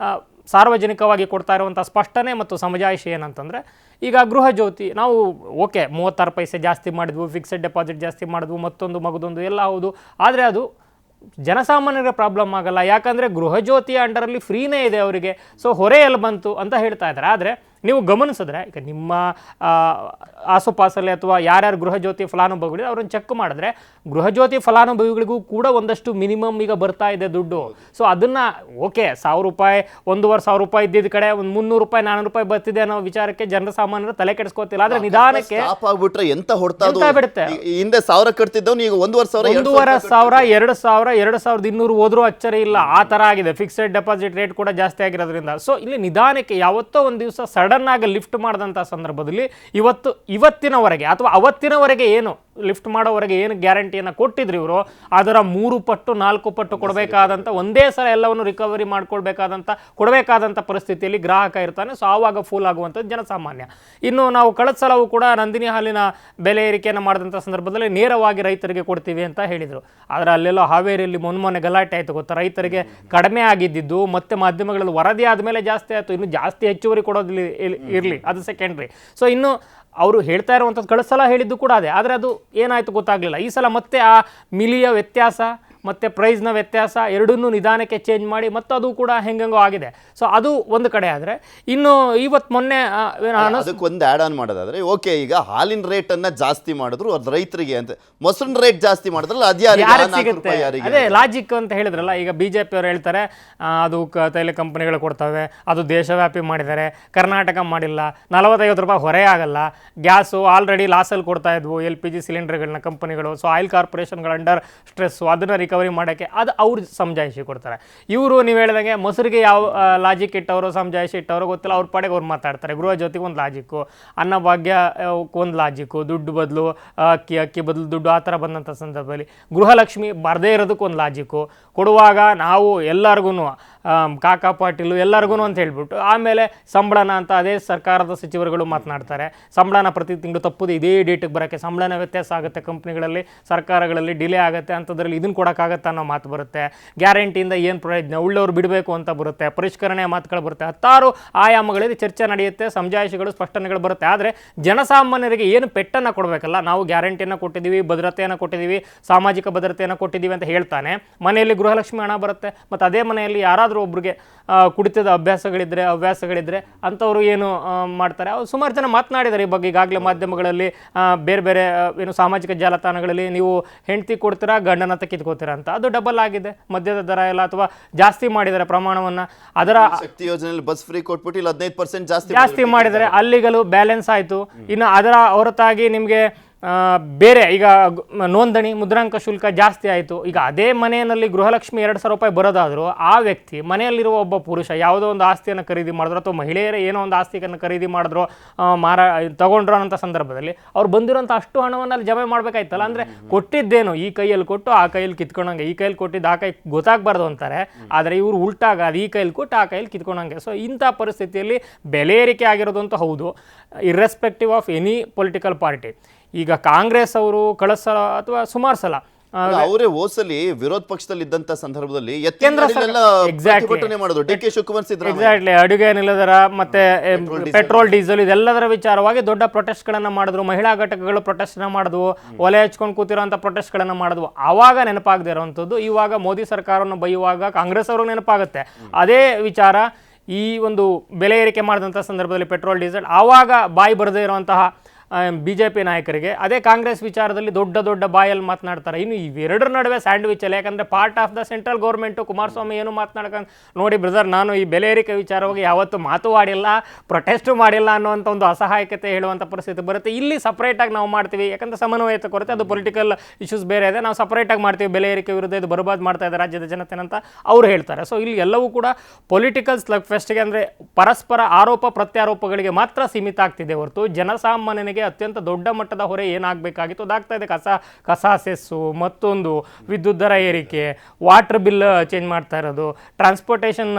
ಸಾರ್ವಜನಿಕವಾಗಿ ಕೊಡ್ತಾ ಇರುವಂಥ ಸ್ಪಷ್ಟನೆ ಮತ್ತು ಸಮಜಾಯಿಷಿ ಏನಂತಂದರೆ, ಈಗ ಗೃಹ ಜ್ಯೋತಿ ನಾವು ಓಕೆ 36 ಪೈಸೆ ಜಾಸ್ತಿ ಮಾಡಿದ್ವು, ಫಿಕ್ಸೆಡ್ ಡೆಪಾಸಿಟ್ ಜಾಸ್ತಿ ಮಾಡಿದ್ವು, ಮತ್ತೊಂದು ಮಗದೊಂದು ಎಲ್ಲ ಹೌದು. ಆದರೆ ಅದು ಜನಸಾಮಾನ್ಯರಿಗೆ ಪ್ರಾಬ್ಲಮ್ ಆಗಲ್ಲ, ಯಾಕಂದರೆ ಗೃಹಜ್ಯೋತಿಯ ಅಂಡರಲ್ಲಿ ಫ್ರೀನೇ ಇದೆ ಅವರಿಗೆ. ಸೊ ಹೊರೆ ಎಲ್ಲಿ ಬಂತು ಅಂತ ಹೇಳ್ತಾ ಇದ್ದಾರೆ. ಆದರೆ ನೀವು ಗಮನಿಸಿದ್ರೆ ಈಗ ನಿಮ್ಮ ಆಸುಪಾಸಲ್ಲಿ ಅಥವಾ ಯಾರ್ಯಾರು ಗೃಹಜ್ಯೋತಿ ಫಲಾನುಭವಿಗಳಿದೆ ಅವ್ರನ್ನ ಚೆಕ್ ಮಾಡಿದ್ರೆ ಗೃಹಜ್ಯೋತಿ ಫಲಾನುಭವಿಗಳಿಗೂ ಕೂಡ ಒಂದಷ್ಟು ಮಿನಿಮಮ್ ಈಗ ಬರ್ತಾ ಇದೆ ದುಡ್ಡು. ಸೊ ಅದನ್ನು ಓಕೆ, 1,000 ರೂಪಾಯಿ 1,500 ರೂಪಾಯಿ ಇದ್ದಿದ್ದ ಕಡೆ ಒಂದು 300 ರೂಪಾಯಿ 400 ರೂಪಾಯಿ ಬರ್ತಿದೆ ಅನ್ನೋ ವಿಚಾರಕ್ಕೆ ಜನಸಾಮಾನ್ಯರು ತಲೆ ಕೆಡಿಸ್ಕೋತಿಲ್ಲ. ಆದರೆ ನಿಧಾನಕ್ಕೆ ಸ್ಟಾಪ್ ಆಗ್ಬಿಟ್ರೆ ಎಂತ ಹೊಡ್ತಾ ಬಿಡುತ್ತೆ. ಹಿಂದೆ 1,000 ಕಟ್ತಿದ್ದವ್ನು ಈಗ 1,500 2,000 2,200 ಹೋದ್ರೂ ಅಚ್ಚರಿ ಇಲ್ಲ. ಆ ಥರ ಆಗಿದೆ. ಫಿಕ್ಸೆಡ್ ಡೆಪಾಸಿಟ್ ರೇಟ್ ಕೂಡ ಜಾಸ್ತಿ ಆಗಿರೋದ್ರಿಂದ. ಸೊ ಇಲ್ಲಿ ನಿಧಾನಕ್ಕೆ ಯಾವತ್ತೋ ಒಂದು ದಿವಸ ಸಡನ್ ಆಗಿ ಲಿಫ್ಟ್ ಮಾಡಿದಂಥ ಸಂದರ್ಭದಲ್ಲಿ ಇವತ್ತಿನವರೆಗೆ ಅಥವಾ ಅವತ್ತಿನವರೆಗೆ ಏನು ಲಿಫ್ಟ್ ಮಾಡೋವರೆಗೆ ಏನು ಗ್ಯಾರಂಟಿಯನ್ನು ಕೊಟ್ಟಿದ್ರು ಇವರು, ಅದರ 3 ಪಟ್ಟು 4 ಪಟ್ಟು ಕೊಡಬೇಕಾದಂಥ, ಒಂದೇ ಸಲ ಎಲ್ಲವನ್ನು ರಿಕವರಿ ಕೊಡಬೇಕಾದಂಥ ಪರಿಸ್ಥಿತಿಯಲ್ಲಿ ಗ್ರಾಹಕ ಇರ್ತಾನೆ. ಸೊ ಆವಾಗ ಫೂಲ್ ಆಗುವಂಥದ್ದು ಜನಸಾಮಾನ್ಯ. ಇನ್ನು ನಾವು ಕಳೆದ ಸಲವೂ ಕೂಡ ನಂದಿನಿ ಹಾಲಿನ ಬೆಲೆ ಏರಿಕೆಯನ್ನು ಮಾಡಿದಂಥ ಸಂದರ್ಭದಲ್ಲಿ ನೇರವಾಗಿ ರೈತರಿಗೆ ಕೊಡ್ತೀವಿ ಅಂತ ಹೇಳಿದರು. ಆದರೆ ಅಲ್ಲೆಲ್ಲೋ ಹಾವೇರಿಯಲ್ಲಿ ಮೊನ್ನೆ ಗಲಾಟೆ ಆಯಿತು ಗೊತ್ತಾ. ರೈತರಿಗೆ ಕಡಿಮೆ ಆಗಿದ್ದಿದ್ದು ಮತ್ತೆ ಮಾಧ್ಯಮಗಳಲ್ಲಿ ವರದಿ ಆದಮೇಲೆ ಜಾಸ್ತಿ ಆಯಿತು. ಇನ್ನು ಜಾಸ್ತಿ ಹೆಚ್ಚುವರಿ ಕೊಡೋದು ಇರಲಿ, ಅದು ಸೆಕೆಂಡ್ರಿ. ಸೊ ಇನ್ನು ಅವರು ಹೇಳ್ತಾ ಇರುವಂಥದ್ದು ಕಳೆದ ಸಲ ಹೇಳಿದ್ದು ಕೂಡ ಅದೇ. ಆದರೆ ಅದು ಏನಾಯಿತು ಗೊತ್ತಾಗಲಿಲ್ಲ. ಈ ಸಲ ಮತ್ತೆ ಆ ಮಿಲಿಯ ವ್ಯತ್ಯಾಸ ಮತ್ತು ಪ್ರೈಸ್ನ ವ್ಯತ್ಯಾಸ ಎರಡನ್ನೂ ನಿಧಾನಕ್ಕೆ ಚೇಂಜ್ ಮಾಡಿ ಮತ್ತು ಅದು ಕೂಡ ಹೆಂಗೋ ಆಗಿದೆ. ಸೊ ಅದು ಒಂದು ಕಡೆ. ಆದರೆ ಇನ್ನು ಮೊನ್ನೆ ಅದಕ್ಕೊಂದು ಆ್ಯಡ್ ಆನ್ ಮಾಡೋದಾದ್ರೆ, ಓಕೆ, ಈಗ ಹಾಲಿನ ರೇಟನ್ನು ಜಾಸ್ತಿ ಮಾಡಿದ್ರು ಅದು ರೈತರಿಗೆ ಅಂತ, ಮೊಸರಿನ ರೇಟ್ ಜಾಸ್ತಿ ಮಾಡಿದ್ರಲ್ಲ ಅದು ಯಾರಿಗೆ ಸಿಗುತ್ತೆ? ಅದೇ ಲಾಜಿಕ್ ಅಂತ ಹೇಳಿದ್ರಲ್ಲ. ಈಗ BJP ಅವರು ಹೇಳ್ತಾರೆ ಅದು ತೈಲ ಕಂಪನಿಗಳು ಕೊಡ್ತವೆ, ಅದು ದೇಶವ್ಯಾಪಿ ಮಾಡಿದ್ದಾರೆ, ಕರ್ನಾಟಕ ಮಾಡಿಲ್ಲ, 40-50 ರೂಪಾಯಿ ಹೊರೆ ಆಗಲ್ಲ, ಗ್ಯಾಸು ಆಲ್ರೆಡಿ ಲಾಸಲ್ಲಿ ಕೊಡ್ತಾ ಇದ್ವು LPG ಸಿಲಿಂಡರ್ಗಳನ್ನ ಕಂಪನಿಗಳು. ಸೊ ಆಯಿಲ್ ಕಾರ್ಪೊರೇಷನ್ಗಳ ಅಂಡರ್ ಸ್ಟ್ರೆಸ್ಸು, ಅದನ್ನು ರಿಕವರಿ ಮಾಡೋಕ್ಕೆ ಅದು ಅವ್ರು ಸಮಜಾಯಿಷಿ ಕೊಡ್ತಾರೆ. ಇವರು ನೀವು ಹೇಳಿದಂಗೆ ಮೊಸರಿಗೆ ಯಾವ ಲಾಜಿಕ್ ಇಟ್ಟವರು ಸಮಜಾಯಿಷಿ ಇಟ್ಟವರು ಗೊತ್ತಿಲ್ಲ, ಅವ್ರ ಪಾಡೆಗೆ ಅವ್ರು ಮಾತಾಡ್ತಾರೆ. ಗೃಹ ಜೊತೆಗೆ ಒಂದು ಲಾಜಿಕ್ಕು, ಅನ್ನಭಾಗ್ಯಕ್ಕೆ ಒಂದು ಲಾಜಿಕ್ಕು, ದುಡ್ಡು ಬದಲು ಅಕ್ಕಿ ಬದಲು ದುಡ್ಡು ಆ ಥರ ಬಂದಂಥ ಸಂದರ್ಭದಲ್ಲಿ ಗೃಹಲಕ್ಷ್ಮಿ ಬರದೇ ಇರೋದಕ್ಕೆ ಒಂದು ಲಾಜಿಕ್ಕು ಕೊಡುವಾಗ ನಾವು ಎಲ್ಲರಿಗೂ ಕಾಕಾ ಪಾಟೀಲು ಎಲ್ಲರಿಗೂ ಅಂತ ಹೇಳ್ಬಿಟ್ಟು ಆಮೇಲೆ ಸಂಬಳನ ಅಂತ ಅದೇ ಸರ್ಕಾರದ ಸಚಿವರುಗಳು ಮಾತನಾಡ್ತಾರೆ. ಸಂಬಳನ ಪ್ರತಿ ತಿಂಗಳು ತಪ್ಪುದು ಇದೇ ಡೇಟಿಗೆ ಬರೋಕ್ಕೆ, ಸಂಬಳನ ವ್ಯತ್ಯಾಸ ಆಗುತ್ತೆ ಕಂಪ್ನಿಗಳಲ್ಲಿ, ಸರ್ಕಾರಗಳಲ್ಲಿ ಡಿಲೇ ಆಗುತ್ತೆ, ಅಂಥದ್ರಲ್ಲಿ ಇದನ್ನು ಕೊಡೋಕ್ಕಾಗತ್ತೆ ಅನ್ನೋ ಮಾತು ಬರುತ್ತೆ. ಗ್ಯಾರಂಟಿಯಿಂದ ಏನು ಪ್ರಯೋಜನ, ಉಳ್ಳವರು ಬಿಡಬೇಕು ಅಂತ ಬರುತ್ತೆ, ಪರಿಷ್ಕರಣೆ ಮಾತುಗಳು ಬರುತ್ತೆ, 10 ಆಯಾಮಗಳಲ್ಲಿ ಚರ್ಚೆ ನಡೆಯುತ್ತೆ, ಸಮಜಾಯಿಷಿಗಳು ಸ್ಪಷ್ಟನೆಗಳು ಬರುತ್ತೆ. ಆದರೆ ಜನಸಾಮಾನ್ಯರಿಗೆ ಏನು ಪೆಟ್ಟನ್ನು ಕೊಡಬೇಕಲ್ಲ, ನಾವು ಗ್ಯಾರಂಟಿಯನ್ನು ಕೊಟ್ಟಿದ್ದೀವಿ, ಭದ್ರತೆಯನ್ನು ಕೊಟ್ಟಿದ್ದೀವಿ, ಸಾಮಾಜಿಕ ಭದ್ರತೆಯನ್ನು ಕೊಟ್ಟಿದ್ದೀವಿ ಅಂತ ಹೇಳ್ತಾನೆ. ಮನೆಯಲ್ಲಿ ಗೃಹಲಕ್ಷ್ಮಿ ಹಣ ಬರುತ್ತೆ, ಮತ್ತು ಅದೇ ಮನೆಯಲ್ಲಿ ಯಾರಾದರೂ ಒಬ್ರಿಗೆ ಕುಡಿತದ ಹವ್ಯಾಸಗಳಿದ್ರೆ ಅಂಥವ್ರು ಏನು ಮಾಡ್ತಾರೆ. ಅವ್ರು ಸುಮಾರು ಜನ ಮಾತನಾಡಿದ್ದಾರೆ ಈ ಬಗ್ಗೆ ಈಗಾಗಲೇ ಮಾಧ್ಯಮಗಳಲ್ಲಿ, ಬೇರೆ ಬೇರೆ ಏನು ಸಾಮಾಜಿಕ ಜಾಲತಾಣಗಳಲ್ಲಿ. ನೀವು ಹೆಂಡತಿ ಕೊಡ್ತೀರಾ, ಗಂಡನ ಕಿತ್ಕೋತೀರಾ ಅಂತ. ಅದು ಡಬಲ್ ಆಗಿದೆ ಮದ್ಯದ ದರ ಎಲ್ಲ, ಅಥವಾ ಜಾಸ್ತಿ ಮಾಡಿದ್ದಾರೆ ಪ್ರಮಾಣವನ್ನು. ಅದರ ಶಕ್ತಿ ಯೋಜನೆಯಲ್ಲಿ ಬಸ್ ಫ್ರೀ ಕೊಟ್ಬಿಟ್ಟು ಇಲ್ಲಿ 15% ಜಾಸ್ತಿ ಮಾಡಿದ್ದಾರೆ. ಅಲ್ಲಿಗಲು ಬ್ಯಾಲೆನ್ಸ್ ಆಯಿತು. ಇನ್ನು ಅದರ ಹೊರತಾಗಿ ನಿಮಗೆ ಬೇರೆ ಈಗ ನೋಂದಣಿ ಮುದ್ರಾಂಕ ಶುಲ್ಕ ಜಾಸ್ತಿ ಆಯಿತು. ಈಗ ಅದೇ ಮನೆಯಲ್ಲಿ ಗೃಹಲಕ್ಷ್ಮಿ 2,000 ರೂಪಾಯಿ ಬರೋದಾದರೂ ಆ ವ್ಯಕ್ತಿ ಮನೆಯಲ್ಲಿರುವ ಒಬ್ಬ ಪುರುಷ ಯಾವುದೋ ಒಂದು ಆಸ್ತಿಯನ್ನು ಖರೀದಿ ಮಾಡಿದ್ರು, ಅಥವಾ ಮಹಿಳೆಯರೇ ಏನೋ ಒಂದು ಆಸ್ತಿಯನ್ನು ಖರೀದಿ ಮಾಡಿದ್ರು, ತಗೊಂಡ್ರು ಅನ್ನೋಂಥ ಸಂದರ್ಭದಲ್ಲಿ ಅವ್ರು ಬಂದಿರೋಂಥ ಅಷ್ಟು ಹಣವನ್ನು ಅಲ್ಲಿ ಜಮೆ ಮಾಡಬೇಕಾಯ್ತಲ್ಲ. ಅಂದರೆ ಕೊಟ್ಟಿದ್ದೇನು ಈ ಕೈಯಲ್ಲಿ ಕೊಟ್ಟು ಆ ಕೈಯಲ್ಲಿ ಕಿತ್ಕೊಂಡಂಗೆ, ಈ ಕೈಯಲ್ಲಿ ಕೊಟ್ಟಿದ್ದು ಆ ಕೈ ಗೊತ್ತಾಗಬಾರ್ದು ಅಂತಾರೆ. ಆದರೆ ಇವರು ಉಲ್ಟಾಗ ಅದು ಈ ಕೈಯಲ್ಲಿ ಕೊಟ್ಟು ಆ ಕೈಯಲ್ಲಿ ಕಿತ್ಕೊಂಡಂಗೆ. ಸೊ ಇಂಥ ಪರಿಸ್ಥಿತಿಯಲ್ಲಿ ಬೆಲೆ ಏರಿಕೆ ಆಗಿರೋದು ಅಂತ ಹೌದು, irrespective of any political party. ಈಗ ಕಾಂಗ್ರೆಸ್ ಅವರು ಕಳೆದ ಸಲ ಅಥವಾ ಸುಮಾರು ಸಲ ಅವರೇ ಹೋಸಲಿ ವಿರೋಧ ಪಕ್ಷದಲ್ಲಿ ಇದ್ದಂತ ಸಂದರ್ಭದಲ್ಲಿ ಮಾಡಿದ್ರು. DK ಶಿವಕುಮಾರ್ ಎಕ್ಸಾಕ್ಟ್ಲಿ ಅಡುಗೆ ಅನಿಲ ದರ ಮತ್ತೆ ಪೆಟ್ರೋಲ್ ಡೀಸೆಲ್ ಇದೆಲ್ಲದರ ವಿಚಾರವಾಗಿ ದೊಡ್ಡ ಪ್ರೊಟೆಸ್ಟ್ ಗಳನ್ನ ಮಾಡಿದ್ರು. ಮಹಿಳಾ ಘಟಕಗಳು ಪ್ರೊಟೆಸ್ಟ್ ಮಾಡಿದ್ವು, ಒಲೆ ಹಚ್ಕೊಂಡು ಕೂತಿರೋಂಥ ಪ್ರೊಟೆಸ್ಟ್ ಗಳನ್ನ ಮಾಡಿದ್ವು. ಆವಾಗ ನೆನಪಾಗದೇ ಇರುವಂಥದ್ದು ಇವಾಗ ಮೋದಿ ಸರ್ಕಾರವನ್ನು ಬೈಯುವಾಗ ಕಾಂಗ್ರೆಸ್ ಅವ್ರಿಗೆ ನೆನಪಾಗುತ್ತೆ ಅದೇ ವಿಚಾರ. ಈ ಒಂದು ಬೆಲೆ ಏರಿಕೆ ಮಾಡಿದಂಥ ಸಂದರ್ಭದಲ್ಲಿ ಪೆಟ್ರೋಲ್ ಡೀಸೆಲ್ ಆವಾಗ ಬಾಯಿ ಬರದೇ ಇರುವಂತಹ BJP ನಾಯಕರಿಗೆ ಅದೇ ಕಾಂಗ್ರೆಸ್ ವಿಚಾರದಲ್ಲಿ ದೊಡ್ಡ ಬಾಯಲ್ಲಿ ಮಾತನಾಡ್ತಾರೆ. ಇನ್ನು ಇವೆರಡರ ನಡುವೆ ಸ್ಯಾಂಡ್ವಿಚ್ ಅಲ್ಲ, ಯಾಕಂದರೆ part of the central government. Kumaraswamy ಏನು ಮಾತನಾಡ್ಕೊಂಡು ನೋಡಿ ಬ್ರದರ್, ನಾನು ಈ ಬೆಲೆ ಏರಿಕೆ ವಿಚಾರವಾಗಿ ಯಾವತ್ತೂ ಮಾತು ಆಡಿಲ್ಲ, ಪ್ರೊಟೆಸ್ಟು ಮಾಡಿಲ್ಲ ಅನ್ನೋಂಥ ಒಂದು ಅಸಹಾಯಕತೆ ಹೇಳುವಂಥ ಪರಿಸ್ಥಿತಿ ಬರುತ್ತೆ. ಇಲ್ಲಿ ಸಪ್ರೇಟಾಗಿ ನಾವು ಮಾಡ್ತೀವಿ, ಯಾಕಂದರೆ ಸಮನ್ವಯತೆ ಕೊರತೆ, ಅದು ಪೊಲಿಟಿಕಲ್ ಇಶ್ಯೂಸ್ ಬೇರೆ ಇದೆ, ನಾವು ಸಪ್ರೇಟಾಗಿ ಮಾಡ್ತೀವಿ, ಬೆಲೆ ಏರಿಕೆ ವಿರುದ್ಧ ಇದು ಬರ್ಬಾದ್ ಮಾಡ್ತಾ ಇದೆ ರಾಜ್ಯದ ಜನತೆನಂತ ಅವ್ರು ಹೇಳ್ತಾರೆ. ಸೊ ಇಲ್ಲಿ ಎಲ್ಲವೂ ಕೂಡ ಪೊಲಿಟಿಕಲ್ ಸ್ಲಗ್ ಫೆಸ್ಟ್ಗೆ, ಅಂದರೆ ಪರಸ್ಪರ ಆರೋಪ ಪ್ರತ್ಯಾರೋಪಗಳಿಗೆ ಮಾತ್ರ ಸೀಮಿತ ಆಗ್ತಿದೆ ಹೊರತು ಜನಸಾಮಾನ್ಯನಿಗೆ ಅತ್ಯಂತ ದೊಡ್ಡ ಮಟ್ಟದ ಹೊರೆ ಏನಾಗಬೇಕಾಗಿತ್ತು ಅದಾಗ್ತಾ ಇದೆ. ಕಸ ಸೆಸ್ಸು, ಮತ್ತೊಂದು ವಿದ್ಯುತ್ ದರ ಏರಿಕೆ, ವಾಟರ್ ಬಿಲ್ ಚೇಂಜ್ ಮಾಡ್ತಾ ಇರೋದು, ಟ್ರಾನ್ಸ್ಪೋರ್ಟೇಷನ್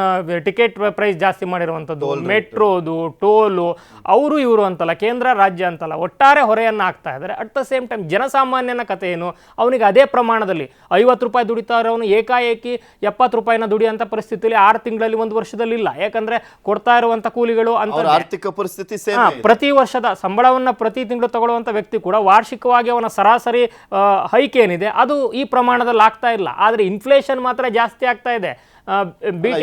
ಟಿಕೆಟ್ ಪ್ರೈಸ್ ಜಾಸ್ತಿ ಮಾಡಿರುವಂಥದ್ದು, ಮೆಟ್ರೋದು, ಟೋಲು, ಅವರು ಇವರು ಅಂತಲ್ಲ, ಕೇಂದ್ರ ರಾಜ್ಯ ಅಂತಲ್ಲ, ಒಟ್ಟಾರೆ ಹೊರೆಯನ್ನು ಹಾಕ್ತಾ ಇದ್ದಾರೆ. ಅಟ್ ದ ಸೇಮ್ ಟೈಮ್ ಜನಸಾಮಾನ್ಯನ ಕಥೆ ಏನು, ಅವನಿಗೆ ಅದೇ ಪ್ರಮಾಣದಲ್ಲಿ 50 ರೂಪಾಯಿ ದುಡಿತಾ ಇರೋನು ಏಕಾಏಕಿ 70 ರೂಪಾಯಿನ ದುಡಿಯೋಂಥ ಪರಿಸ್ಥಿತಿಯಲ್ಲಿ 6 ತಿಂಗಳಲ್ಲಿ 1 ವರ್ಷದಲ್ಲಿ ಇಲ್ಲ. ಯಾಕಂದ್ರೆ ಕೊಡ್ತಾ ಇರುವಂಥ ಕೂಲಿಗಳು ಅಂತ ಆರ್ಥಿಕ ಪರಿಸ್ಥಿತಿ ಪ್ರತಿ ವರ್ಷದ ಸಂಬಳವನ್ನು ಪ್ರತಿ ತಿಂಗಳು ತಗೊಳ್ಳುವಂಥ ವ್ಯಕ್ತಿ ಕೂಡ ವಾರ್ಷಿಕವಾಗಿ ಅವನ ಸರಾಸರಿ ಹೈಕ್ ಏನಿದೆ ಅದು ಈ ಪ್ರಮಾಣದಲ್ಲಿ ಆಗ್ತಾ ಇಲ್ಲ. ಆದರೆ ಇನ್ಫ್ಲೇಷನ್ ಮಾತ್ರ ಜಾಸ್ತಿ ಆಗ್ತಾ ಇದೆ.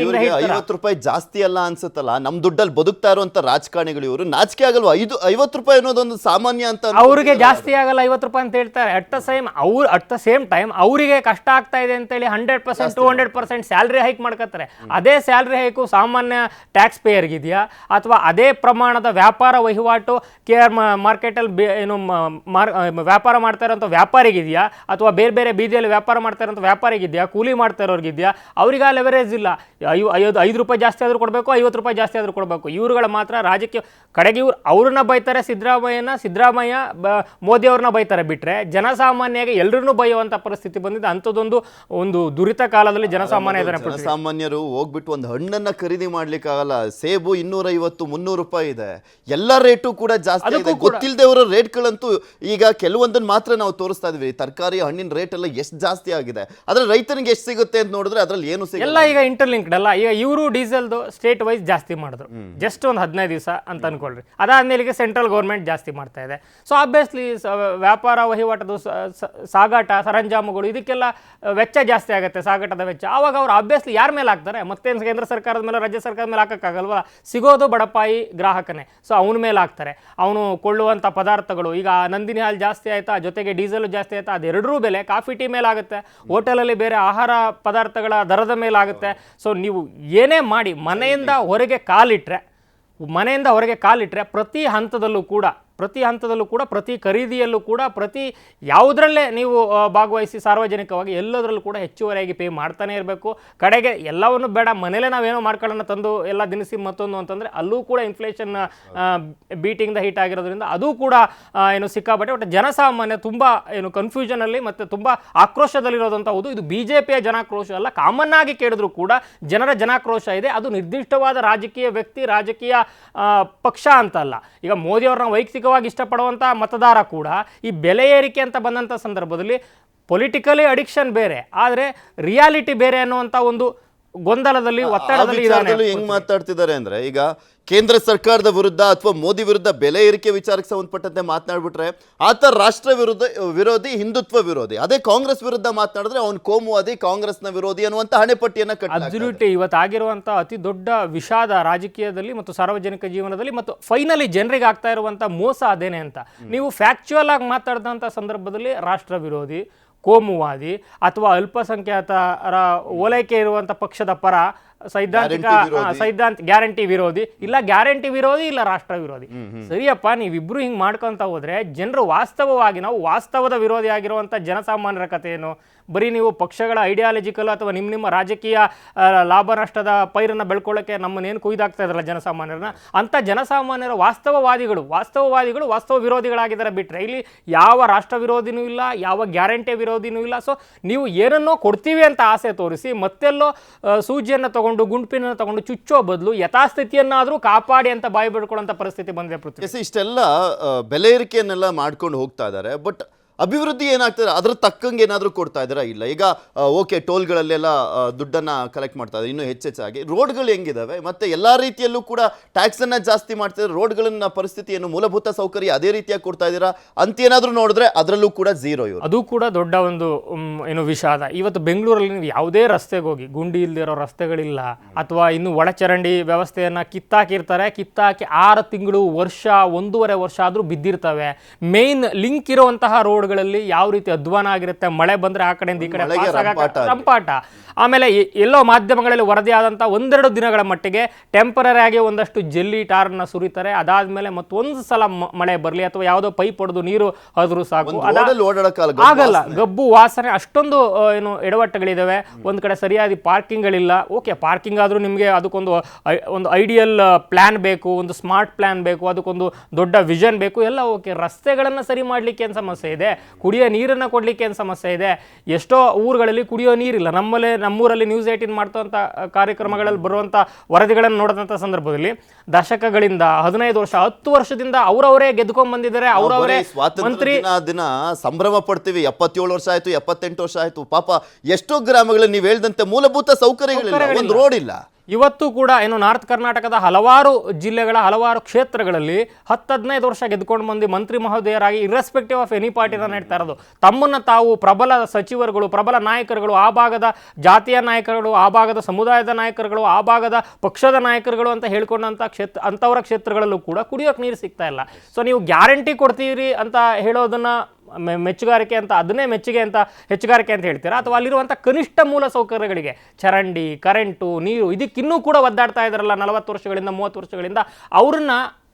ಇವ್ರಿಗೆ 50 ರೂಪಾಯಿ ಜಾಸ್ತಿ ಅಲ್ಲ ಅನ್ಸುತ್ತಲ್ಲ, ನಮ್ ದುಡ್ಡಲ್ಲಿ ಬದುಕ್ತಾ ಇರುವಂತ ರಾಜಕಾರಣಿಗಳು ಇವರು ನಾಚಿಕೆ ಆಗಲ್ವಾ? 50 ರೂಪಾಯಿ ಅನ್ನೋದೊಂದು ಸಾಮಾನ್ಯ ಅಂತ ಅವ್ರಿಗೆ ಜಾಸ್ತಿ ಆಗಲ್ಲ 50 ರೂಪಾಯಿ ಅಂತ ಹೇಳ್ತಾರೆ. ಅಟ್ ದ ಸೇಮ್ ಟೈಮ್ ಅವರಿಗೆ ಕಷ್ಟ ಆಗ್ತಾ ಇದೆ ಅಂತೇಳಿ 100% 200% ಸ್ಯಾಲ್ರಿ ಹೈಕ್ ಮಾಡ್ಕೊತಾರೆ. ಅದೇ ಸ್ಯಾಲ್ರಿ ಹೈಕು ಸಾಮಾನ್ಯ ಟ್ಯಾಕ್ಸ್ ಪೇಯರ್ಗಿದೆಯಾ ಅಥವಾ ಅದೇ ಪ್ರಮಾಣದ ವ್ಯಾಪಾರ ವಹಿವಾಟು KR ಮಾರ್ಕೆಟಲ್ಲಿ ಏನು ವ್ಯಾಪಾರ ಮಾಡ್ತಾ ಇರೋಂಥ ವ್ಯಾಪಾರಿಗಿದೆಯಾ ಅಥವಾ ಬೇರೆ ಬೇರೆ ಬೀದಿಯಲ್ಲಿ ವ್ಯಾಪಾರ ಮಾಡ್ತಾ ಇರೋಂಥ ವ್ಯಾಪಾರಿಗಿದೆಯಾ, ಕೂಲಿ ಮಾಡ್ತಾ ಇರೋರ್ಗಿದೆಯಾ? ಅವ್ರಿಗೆ ಆ ಲೆವರೇಜ್ ಇಲ್ಲ. 5 ರೂಪಾಯಿ ಜಾಸ್ತಿ ಆದರೂ ಕೊಡಬೇಕು, 50 ರೂಪಾಯಿ ಜಾಸ್ತಿ ಆದರೂ ಕೊಡಬೇಕು. ಇವ್ರುಗಳ ಮಾತ್ರ ರಾಜಕೀಯ ಕಡೆಗೆ ಅವ್ರನ್ನ ಬೈತಾರೆ, ಸಿದ್ದರಾಮಯ್ಯ ಮೋದಿ ಅವ್ರನ್ನ ಬೈತಾರೆ ಬಿಟ್ರೆ ಜನಸಾಮಾನ್ಯಗೆ ಎಲ್ಲರನ್ನೂ ಬೈಯುವಂಥ ಪರಿಸ್ಥಿತಿ ಬಂದಿದೆ. ಅಂಥದ್ದೊಂದು ದುರಿತ ಕಾಲದಲ್ಲಿ ಜನಸಾಮಾನ್ಯರು ಹೋಗ್ಬಿಟ್ಟು ಒಂದು ಹಣ್ಣನ್ನ ಖರೀದಿ ಮಾಡ್ಲಿಕ್ಕೆ ಆಗಲ್ಲ. ಸೇಬು 250-300 ರೂಪಾಯಿ ಇದೆ. ಎಲ್ಲ ರೇಟು ಕೂಡ ಜಾಸ್ತಿ ಇದೆ. ಗೊತ್ತಿಲ್ಲದವರ ರೇಟ್ಗಳಂತೂ ಈಗ ಕೆಲವೊಂದನ್ನು ಮಾತ್ರ ನಾವು ತೋರಿಸ್ತಾ ಇದೀವಿ. ತರಕಾರಿ ಹಣ್ಣಿನ ರೇಟ್ ಎಲ್ಲ ಎಷ್ಟು ಜಾಸ್ತಿ ಆಗಿದೆ, ಆದ್ರೆ ರೈತನಿಗೆ ಎಷ್ಟು ಸಿಗುತ್ತೆ ಅಂತ ನೋಡಿದ್ರೆ ಅದ್ರಲ್ಲಿ ಏನು ಸಿಗಲ್ಲ. ಎಲ್ಲ ಈಗ ಇಂಟರ್ಲಿಂಕ್ಡ್ ಅಲ್ಲ. ಈಗ ಇವರು ಡೀಸೆಲ್ದು ಸ್ಟೇಟ್ ವೈಸ್ ಜಾಸ್ತಿ ಮಾಡಿದ್ರು, ಜಸ್ಟ್ ಒಂದು 15 ದಿವಸ ಅಂತ ಅನ್ಕೊಳ್ರಿ. ಅದಾದ್ಮೇಲೆ ಈಗ ಸೆಂಟ್ರಲ್ ಗೌರ್ಮೆಂಟ್ ಜಾಸ್ತಿ ಮಾಡ್ತಾ ಇದೆ. ಸೊ ಆಬ್ವಿಯಸ್ಲಿ ವ್ಯಾಪಾರ ವಹಿವಾಟದ ಸಾಗಾಟ ಸರಂಜಾಮುಗಳು ಇದಕ್ಕೆಲ್ಲ ವೆಚ್ಚ ಜಾಸ್ತಿ ಆಗುತ್ತೆ, ಸಾಗಾಟದ ವೆಚ್ಚ. ಆವಾಗ ಅವ್ರು ಆಬ್ವಿಯಸ್ಲಿ ಯಾರ ಮೇಲೆ ಹಾಕ್ತಾರೆ? ಮತ್ತೆ ಕೇಂದ್ರ ಸರ್ಕಾರದ ಮೇಲೆ ರಾಜ್ಯ ಸರ್ಕಾರದ ಮೇಲೆ ಹಾಕಕ್ಕಾಗಲ್ವಾ? ಸಿಗೋದು ಬಡಪಾಯಿ ಗ್ರಾಹಕನೇ. ಸೊ ಅವನ ಮೇಲೆ ಹಾಕ್ತಾರೆ. ಅವನು ಕೊಳ್ಳುವಂಥ ಪದಾರ್ಥಗಳು ಈಗ ನಂದಿನಿ ಹಾಲು ಜಾಸ್ತಿ ಆಯ್ತಾ, ಜೊತೆಗೆ ಡೀಸೆಲ್ ಜಾಸ್ತಿ ಆಯ್ತಾ, ಅದೆರಡರೂ ಬೆಲೆ ಕಾಫಿ ಟೀ ಮೇಲೆ ಆಗುತ್ತೆ, ಹೋಟೆಲಲ್ಲಿ ಬೇರೆ ಆಹಾರ ಪದಾರ್ಥಗಳ ದರದ ಮೇಲಾಗುತ್ತೆ. ಸೊ ನೀವು ಏನೇ ಮಾಡಿ ಮನೆಯಿಂದ ಹೊರಗೆ ಕಾಲಿಟ್ರೆ ಪ್ರತಿ ಹಂತದಲ್ಲೂ ಕೂಡ ಪ್ರತಿ ಖರೀದಿಯಲ್ಲೂ ಕೂಡ ಪ್ರತಿ ಯಾವುದರಲ್ಲೇ ನೀವು ಭಾಗವಹಿಸಿ ಸಾರ್ವಜನಿಕವಾಗಿ ಎಲ್ಲದರಲ್ಲೂ ಕೂಡ ಹೆಚ್ಚುವರಿಯಾಗಿ ಪೇ ಮಾಡ್ತಾನೆ ಇರಬೇಕು. ಕಡೆಗೆ ಎಲ್ಲವನ್ನು ಬೇಡ ಮನೇಲೆ ನಾವೇನೋ ಮಾಡ್ಕೊಳ್ಳೋಣ ತಂದು ಎಲ್ಲ ದಿನಸಿ ಮತ್ತೊಂದು ಅಂತಂದರೆ ಅಲ್ಲೂ ಕೂಡ ಇನ್ಫ್ಲೇಷನ್ ಬೀಟಿಂಗ್ ದ ಹೀಟ್ ಆಗಿರೋದ್ರಿಂದ ಅದು ಕೂಡ ಏನು ಸಿಕ್ಕಾಪಟ್ಟೆ. ಒಟ್ಟು ಜನಸಾಮಾನ್ಯ ತುಂಬ ಏನು ಕನ್ಫ್ಯೂಷನಲ್ಲಿ ಮತ್ತು ತುಂಬ ಆಕ್ರೋಶದಲ್ಲಿರೋದಂಥ ಹೌದು. ಇದು BJPಯ ಜನಾಕ್ರೋಶ ಅಲ್ಲ. ಕಾಮನ್ ಆಗಿ ಕೇಳಿದ್ರು ಕೂಡ ಜನರ ಜನಾಕ್ರೋಶ ಇದೆ. ಅದು ನಿರ್ದಿಷ್ಟವಾದ ರಾಜಕೀಯ ವ್ಯಕ್ತಿ, ರಾಜಕೀಯ ಪಕ್ಷ ಅಂತಲ್ಲ. ಈಗ ಮೋದಿ ಅವ್ರನ್ನ ವೈಯಕ್ತಿಕವಾಗಿ ಇಷ್ಟಪಡುವಂಥ ಮತದಾರ ಕೂಡ ಈ ಬೆಲೆ ಏರಿಕೆ ಅಂತ ಬಂದಂಥ ಸಂದರ್ಭದಲ್ಲಿ ಪೊಲಿಟಿಕಲಿ ಅಡಿಕ್ಷನ್ ಬೇರೆ, ಆದರೆ ರಿಯಾಲಿಟಿ ಬೇರೆ ಅನ್ನುವಂಥ ಒಂದು ಗೊಂದಲದಲ್ಲಿ ಒತ್ತಡದಲ್ಲಿ ಹೆಂಗ್ ಮಾತಾಡ್ತಿದ್ದಾರೆ ಅಂದ್ರೆ, ಈಗ ಕೇಂದ್ರ ಸರ್ಕಾರದ ವಿರುದ್ಧ ಅಥವಾ ಮೋದಿ ವಿರುದ್ಧ ಬೆಲೆ ಏರಿಕೆ ವಿಚಾರಕ್ಕೆ ಸಂಬಂಧಪಟ್ಟಂತೆ ಮಾತನಾಡ್ಬಿಟ್ರೆ ಆತ ರಾಷ್ಟ್ರ ವಿರೋಧಿ, ಹಿಂದುತ್ವ ವಿರೋಧಿ. ಅದೇ ಕಾಂಗ್ರೆಸ್ ವಿರುದ್ಧ ಮಾತನಾಡಿದ್ರೆ ಅವನು ಕೋಮುವಾದಿ, ಕಾಂಗ್ರೆಸ್ನ ವಿರೋಧಿ ಅನ್ನುವಂತ ಹಣೆಪಟ್ಟಿಯನ್ನ ಅಬ್ಸಲ್ಯೂಟ್ಲಿ ಇವತ್ತಾಗಿರುವಂತ ಅತಿ ದೊಡ್ಡ ವಿಷಾದ ರಾಜಕೀಯದಲ್ಲಿ ಮತ್ತು ಸಾರ್ವಜನಿಕ ಜೀವನದಲ್ಲಿ ಮತ್ತು ಫೈನಲಿ ಜನರಿಗೆ ಆಗ್ತಾ ಇರುವಂತ ಮೋಸ ಅದೇನೆ ಅಂತ. ನೀವು ಫ್ಯಾಕ್ಚುಯಲ್ ಆಗಿ ಮಾತಾಡಿದಂಥ ಸಂದರ್ಭದಲ್ಲಿ ರಾಷ್ಟ್ರ ವಿರೋಧಿ, ಕೋಮುವಾದಿ ಅಥವಾ ಅಲ್ಪಸಂಖ್ಯಾತರ ಓಲೈಕೆ ಇರುವಂಥ ಪಕ್ಷದ ಪರ ಸೈದ್ಧಾಂತಿಕ ಗ್ಯಾರಂಟಿ ವಿರೋಧಿ, ಇಲ್ಲ ಗ್ಯಾರಂಟಿ ವಿರೋಧಿ, ಇಲ್ಲ ರಾಷ್ಟ್ರ ವಿರೋಧಿ. ಸರಿಯಪ್ಪ, ನೀವಿಬ್ರು ಹಿಂಗೆ ಮಾಡ್ಕೊಂತ ಹೋದ್ರೆ ಜನರು ವಾಸ್ತವವಾಗಿ ನಾವು ವಾಸ್ತವದ ವಿರೋಧಿ ಆಗಿರುವಂಥ ಜನಸಾಮಾನ್ಯರ ಕಥೆ ಏನು? ಬರೀ ನೀವು ಪಕ್ಷಗಳ ಐಡಿಯಾಲಜಿಕಲ್ ಅಥವಾ ನಿಮ್ಮ ರಾಜಕೀಯ ಲಾಭ ನಷ್ಟದ ಪೈರನ್ನು ಬೆಳ್ಕೊಳ್ಳೋಕ್ಕೆ ನಮ್ಮನ್ನೇನು ಕುಯ್ದಾಗ್ತಾ ಇದ್ರಲ್ಲ ಜನಸಾಮಾನ್ಯರನ್ನ, ಅಂಥ ಜನಸಾಮಾನ್ಯರ ವಾಸ್ತವ ವಿರೋಧಿಗಳಾಗಿದ್ದಾರೆ ಬಿಟ್ಟರೆ ಇಲ್ಲಿ ಯಾವ ರಾಷ್ಟ್ರ ವಿರೋಧಿನೂ ಇಲ್ಲ, ಯಾವ ಗ್ಯಾರಂಟಿ ವಿರೋಧಿನೂ ಇಲ್ಲ. ಸೊ ನೀವು ಏನನ್ನೋ ಕೊಡ್ತೀವಿ ಅಂತ ಆಸೆ ತೋರಿಸಿ ಮತ್ತೆಲ್ಲೋ ಸೂಜಿಯನ್ನು ತಗೊಂಡು ಗುಂಪಿನ ತಗೊಂಡು ಚುಚ್ಚೋ ಬದಲು ಯಥಾಸ್ಥಿತಿಯನ್ನಾದರೂ ಕಾಪಾಡಿ ಅಂತ ಬಾಯಿ ಬಿಡ್ಕೊಳ್ಳೋಂಥ ಪರಿಸ್ಥಿತಿ ಬಂದಿದೆ ಪೃಥ್ವಿ. ಇಷ್ಟೆಲ್ಲ ಬೆಲೆ ಏರಿಕೆಯನ್ನೆಲ್ಲ ಮಾಡ್ಕೊಂಡು ಹೋಗ್ತಾ ಇದ್ದಾರೆ. ಬಟ್ ಅಭಿವೃದ್ಧಿ ಏನಾಗ್ತದೆ ಅದ್ರ ತಕ್ಕಂಗೆ ಏನಾದರೂ ಕೊಡ್ತಾ ಇದ್ದೀರಾ? ಇಲ್ಲ. ಈಗ ಓಕೆ, ಟೋಲ್ಗಳಲ್ಲೆಲ್ಲ ದುಡ್ಡನ್ನ ಕಲೆಕ್ಟ್ ಮಾಡ್ತಾ ಇದ್ದಾರೆ ಇನ್ನೂ ಹೆಚ್ಚೆಚ್ಚಾಗಿ. ರೋಡ್ಗಳು ಹೆಂಗಿದಾವೆ? ಮತ್ತೆ ಎಲ್ಲ ರೀತಿಯಲ್ಲೂ ಕೂಡ ಟ್ಯಾಕ್ಸನ್ನು ಜಾಸ್ತಿ ಮಾಡ್ತಿದ್ದಾರೆ. ರೋಡ್ಗಳನ್ನ ಪರಿಸ್ಥಿತಿ ಏನು, ಮೂಲಭೂತ ಸೌಕರ್ಯ ಅದೇ ರೀತಿಯಾಗಿ ಕೊಡ್ತಾ ಇದ್ದೀರಾ ಅಂತ ಏನಾದರೂ ನೋಡಿದ್ರೆ ಅದರಲ್ಲೂ ಕೂಡ ಝೀರೋ. ಅದು ಕೂಡ ದೊಡ್ಡ ಒಂದು ಏನು ವಿಷಾದ. ಇವತ್ತು ಬೆಂಗಳೂರಲ್ಲಿ ನೀವು ಯಾವುದೇ ರಸ್ತೆಗೆ ಹೋಗಿ ಗುಂಡಿ ಇಲ್ದಿರೋ ರಸ್ತೆಗಳಿಲ್ಲ, ಅಥವಾ ಇನ್ನು ಒಳಚರಂಡಿ ವ್ಯವಸ್ಥೆಯನ್ನು ಕಿತ್ತಾಕಿ 6 ತಿಂಗಳು, ವರ್ಷ, 1.5 ವರ್ಷ ಆದರೂ ಬಿದ್ದಿರ್ತವೆ. ಮೇನ್ ಲಿಂಕ್ ಇರುವಂತಹ ರೋಡ್ಗಳಲ್ಲಿ ಯಾವ ರೀತಿ ಅಧ್ವಾನ ಆಗಿರುತ್ತೆ, ಮಳೆ ಬಂದ್ರೆ ಆ ಕಡೆಯಿಂದ ಈ ಕಡೆ ರಂಪಾಟ. ಆಮೇಲೆ ಎಲ್ಲೋ ಮಾಧ್ಯಮಗಳಲ್ಲಿ ವರದಿಯಾದಂಥ 1-2 ದಿನಗಳ ಮಟ್ಟಿಗೆ ಟೆಂಪರರಿ ಆಗಿ ಒಂದಷ್ಟು ಜಲ್ಲಿ ಟಾರ್ನ ಸುರಿತಾರೆ. ಅದಾದ್ಮೇಲೆ ಮತ್ತೊಂದು ಸಲ ಮಳೆ ಬರಲಿ ಅಥವಾ ಯಾವುದೋ ಪೈಪ್ ಹೊಡೆದು ನೀರು ಹರಿದ್ರು ಸಾಕು, ಆಗಲ್ಲ. ಗಬ್ಬು ವಾಸನೆ, ಅಷ್ಟೊಂದು ಏನು ಎಡವಟ್ಟುಗಳಿದಾವೆ. ಒಂದ್ ಕಡೆ ಸರಿಯಾದ ಪಾರ್ಕಿಂಗ್ಗಳಿಲ್ಲ. ಓಕೆ, ಪಾರ್ಕಿಂಗ್ ಆದ್ರೂ ನಿಮಗೆ ಅದಕ್ಕೊಂದು ಐಡಿಯಲ್ ಪ್ಲಾನ್ ಬೇಕು, ಒಂದು ಸ್ಮಾರ್ಟ್ ಪ್ಲಾನ್ ಬೇಕು, ಅದಕ್ಕೊಂದು ದೊಡ್ಡ ವಿಷನ್ ಬೇಕು, ಎಲ್ಲ ಓಕೆ. ರಸ್ತೆಗಳನ್ನು ಸರಿ ಮಾಡ್ಲಿಕ್ಕೆ ಏನು ಸಮಸ್ಯೆ ಇದೆ? ಕುಡಿಯೋ ನೀರನ್ನು ಕೊಡ್ಲಿಕ್ಕೆ ಏನು ಸಮಸ್ಯೆ ಇದೆ? ಎಷ್ಟೋ ಊರುಗಳಲ್ಲಿ ಕುಡಿಯೋ ನೀರಿಲ್ಲ. ನಮ್ಮೂರಲ್ಲಿ ನ್ಯೂಸ್ 18 ಮಾಡ್ತಂಥ ಕಾರ್ಯಕ್ರಮಗಳಲ್ಲಿ ಬರುವಂಥ ವರದಿಗಳನ್ನು ನೋಡಿದಂಥ ಸಂದರ್ಭದಲ್ಲಿ ದಶಕಗಳಿಂದ 15 ವರ್ಷ 10 ವರ್ಷದಿಂದ ಅವರವರೇ ಗೆದ್ಕೊಂಡ್ ಬಂದಿದ್ದಾರೆ. ಅವರವರೇ ಮಂತ್ರಿ ದಿನ ಸಂಭ್ರಮ ಪಡ್ತೀವಿ. 77 ವರ್ಷ ಆಯ್ತು, 78 ವರ್ಷ ಆಯ್ತು. ಪಾಪ ಎಷ್ಟೋ ಗ್ರಾಮಗಳಲ್ಲಿ ನೀವು ಹೇಳ್ದಂತೆ ಮೂಲಭೂತ ಸೌಕರ್ಯಗಳಿಲ್ಲ, ಒಂದು ರೋಡ್ ಇಲ್ಲ. ಇವತ್ತು ಕೂಡ ಏನು ನಾರ್ತ್ ಕರ್ನಾಟಕದ ಹಲವಾರು ಜಿಲ್ಲೆಗಳ ಹಲವಾರು ಕ್ಷೇತ್ರಗಳಲ್ಲಿ 10-15 ವರ್ಷ ಗೆದ್ಕೊಂಡು ಬಂದು ಮಂತ್ರಿ ಮಹೋದಯರಾಗಿ ಇರ್ರೆಸ್ಪೆಕ್ಟಿವ್ ಆಫ್ ಎನಿ ಪಾರ್ಟಿನ ಇಡ್ತಾ ಇರೋದು. ತಮ್ಮನ್ನು ತಾವು ಪ್ರಬಲ ಸಚಿವರುಗಳು, ಪ್ರಬಲ ನಾಯಕರುಗಳು, ಆ ಭಾಗದ ಜಾತಿಯ ನಾಯಕರುಗಳು, ಆ ಭಾಗದ ಸಮುದಾಯದ ನಾಯಕರುಗಳು, ಆ ಭಾಗದ ಪಕ್ಷದ ನಾಯಕರುಗಳು ಅಂತ ಹೇಳ್ಕೊಂಡಂಥ ಅಂಥವರ ಕ್ಷೇತ್ರಗಳಲ್ಲೂ ಕೂಡ ಕುಡಿಯೋಕೆ ನೀರು ಸಿಗ್ತಾ ಇಲ್ಲ. ಸೊ ನೀವು ಗ್ಯಾರಂಟಿ ಕೊಡ್ತೀರಿ ಅಂತ ಹೇಳೋದನ್ನ ಮೆಚ್ಚುಗಾರಿಕೆ ಅಂತ, ಅದನ್ನೇ ಮೆಚ್ಚುಗೆ ಅಂತ ಹೆಚ್ಚುಗಾರಿಕೆ ಅಂತ ಹೇಳ್ತೀರಾ, ಅಥವಾ ಅಲ್ಲಿರುವಂಥ ಕನಿಷ್ಠ ಮೂಲ ಸೌಕರ್ಯಗಳಿಗೆ ಚರಂಡಿ, ಕರೆಂಟು, ನೀರು ಇದಕ್ಕಿನ್ನೂ ಕೂಡ ಒದ್ದಾಡ್ತಾ ಇದ್ದಾರಲ್ಲ 40 ವರ್ಷಗಳಿಂದ 30 ವರ್ಷಗಳಿಂದ, ಅವ್ರನ್ನ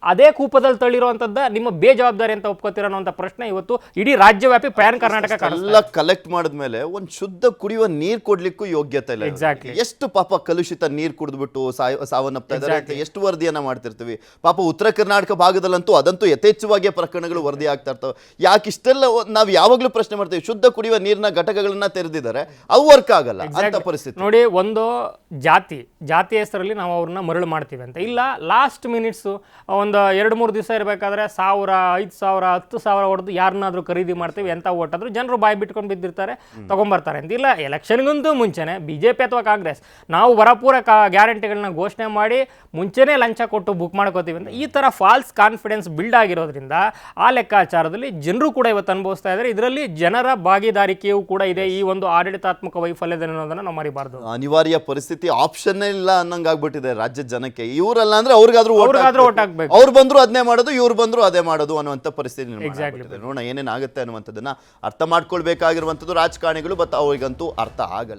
ಅದೇ ಕೂಪದಲ್ಲಿ ತಳ್ಳಿರುವಂಥದ್ದು ನಿಮ್ಮ ಬೇಜವಾಬ್ದಾರಿ ಅಂತ ಒಪ್ಕೋತೀರ ಅನ್ನೋಂಥ ಪ್ರಶ್ನೆ ಇವತ್ತು ಇಡೀ ರಾಜ್ಯವ್ಯಾಪಿ ಪ್ಯಾನ್ ಕರ್ನಾಟಕ ಎಲ್ಲ ಕಲೆಕ್ಟ್ ಮಾಡಿದ್ಮೇಲೆ ಒಂದು ಶುದ್ಧ ಕುಡಿಯುವ ನೀರು ಕೊಡ್ಲಿಕ್ಕೂ ಯೋಗ್ಯತೆ ಇಲ್ಲ. Exactly. ಎಷ್ಟು ಪಾಪ ಕಲುಷಿತ ನೀರು ಕುಡಿದ್ಬಿಟ್ಟು ಸಾವನ್ನಪ್ತಾ ಇದ್ದಾರೆ. ಎಷ್ಟು ವರದಿಯನ್ನ ಮಾಡ್ತಿರ್ತೀವಿ. ಪಾಪ ಉತ್ತರ ಕರ್ನಾಟಕ ಭಾಗದಲ್ಲಂತೂ ಅದಂತೂ ಯಥೇಚ್ಛವಾಗಿ ಪ್ರಕರಣಗಳು ವರದಿ ಆಗ್ತಾ ಇರ್ತವೆ. ಯಾಕೆ ಇಷ್ಟೆಲ್ಲ ನಾವು ಯಾವಾಗಲೂ ಪ್ರಶ್ನೆ ಮಾಡ್ತೀವಿ, ಶುದ್ಧ ಕುಡಿಯುವ ನೀರಿನ ಘಟಕಗಳನ್ನ ತೆರೆದಿದ್ದಾರೆ, ಅವು ವರ್ಕ್ ಆಗಲ್ಲ ಅಂತ ಪರಿಸ್ಥಿತಿ. ನೋಡಿ, ಒಂದು ಜಾತಿ ಹೆಸರಲ್ಲಿ ನಾವು ಅವ್ರನ್ನ ಮರಳು ಮಾಡ್ತೀವಿ ಅಂತ ಇಲ್ಲ, ಲಾಸ್ಟ್ ಮಿನಿಟ್ಸು ಒಂದು 2-3 ದಿವಸ ಇರಬೇಕಾದ್ರೆ 1000, 5000, 10,000 ಹೊಡೆದು ಯಾರನ್ನಾದ್ರೂ ಖರೀದಿ ಮಾಡ್ತೀವಿ, ಎಂತ ಓಟಾದ್ರು ಜನರು ಬಾಯಿ ಬಿಟ್ಕೊಂಡು ಬಿದ್ದಿರ್ತಾರೆ, ತಗೊಂಬರ್ತಾರೆ ಅಂತ. ಇಲ್ಲ, ಎಲೆಕ್ಷನ್ಗಂತೂ ಮುಂಚೆನೆ BJP ಅಥವಾ ಕಾಂಗ್ರೆಸ್ ನಾವು ಭರಪೂರ ಗ್ಯಾರಂಟಿಗಳನ್ನ ಘೋಷಣೆ ಮಾಡಿ ಮುಂಚೆನೇ ಲಂಚ ಕೊಟ್ಟು ಬುಕ್ ಮಾಡ್ಕೋತೀವಿ ಅಂತ ಈ ಥರ ಫಾಲ್ಸ್ ಕಾನ್ಫಿಡೆನ್ಸ್ ಬಿಲ್ಡ್ ಆಗಿರೋದ್ರಿಂದ ಆ ಲೆಕ್ಕಾಚಾರದಲ್ಲಿ ಜನರು ಕೂಡ ಇವತ್ತು ಅನುಭವಿಸ್ತಾ ಇದ್ದಾರೆ. ಇದರಲ್ಲಿ ಜನರ ಭಾಗಿದಾರಿಕೆಯೂ ಕೂಡ ಇದೆ. ಈ ಒಂದು ಆಡಳಿತಾತ್ಮಕ ವೈಫಲ್ಯದ ಅನ್ನೋದನ್ನ ನಾವು ಮರಿಬಾರ್ದು. ಅನಿವಾರ್ಯ ಪರಿಸ್ಥಿತಿ, ಆಪ್ಷನ್ ಇಲ್ಲ ಅನ್ನಂಗಾಗ್ಬಿಟ್ಟಿದೆ ರಾಜ್ಯದ ಜನಕ್ಕೆ. ಇವರಲ್ಲ ಅಂದ್ರೆ ಅವ್ರಿಗಾದ್ರೂ ಓಟ್ ಹಾಕ್ಬೇಕು. ಅವ್ರು ಬಂದ್ರು ಅದನ್ನೇ ಮಾಡೋದು, ಇವ್ರು ಬಂದ್ರು ಅದೇ ಮಾಡೋದು ಅನ್ನುವಂಥ ಪರಿಸ್ಥಿತಿ ನೋಡೋಣ ಏನೇನಾಗುತ್ತೆ ಅನ್ನುವಂಥದ್ದನ್ನ ಅರ್ಥ ಮಾಡ್ಕೊಳ್ಬೇಕಾಗಿರುವಂಥದ್ದು ರಾಜಕಾರಣಿಗಳು. ಬಟ್ ಅವ್ರಿಗಂತೂ ಅರ್ಥ ಆಗಲ್ಲ.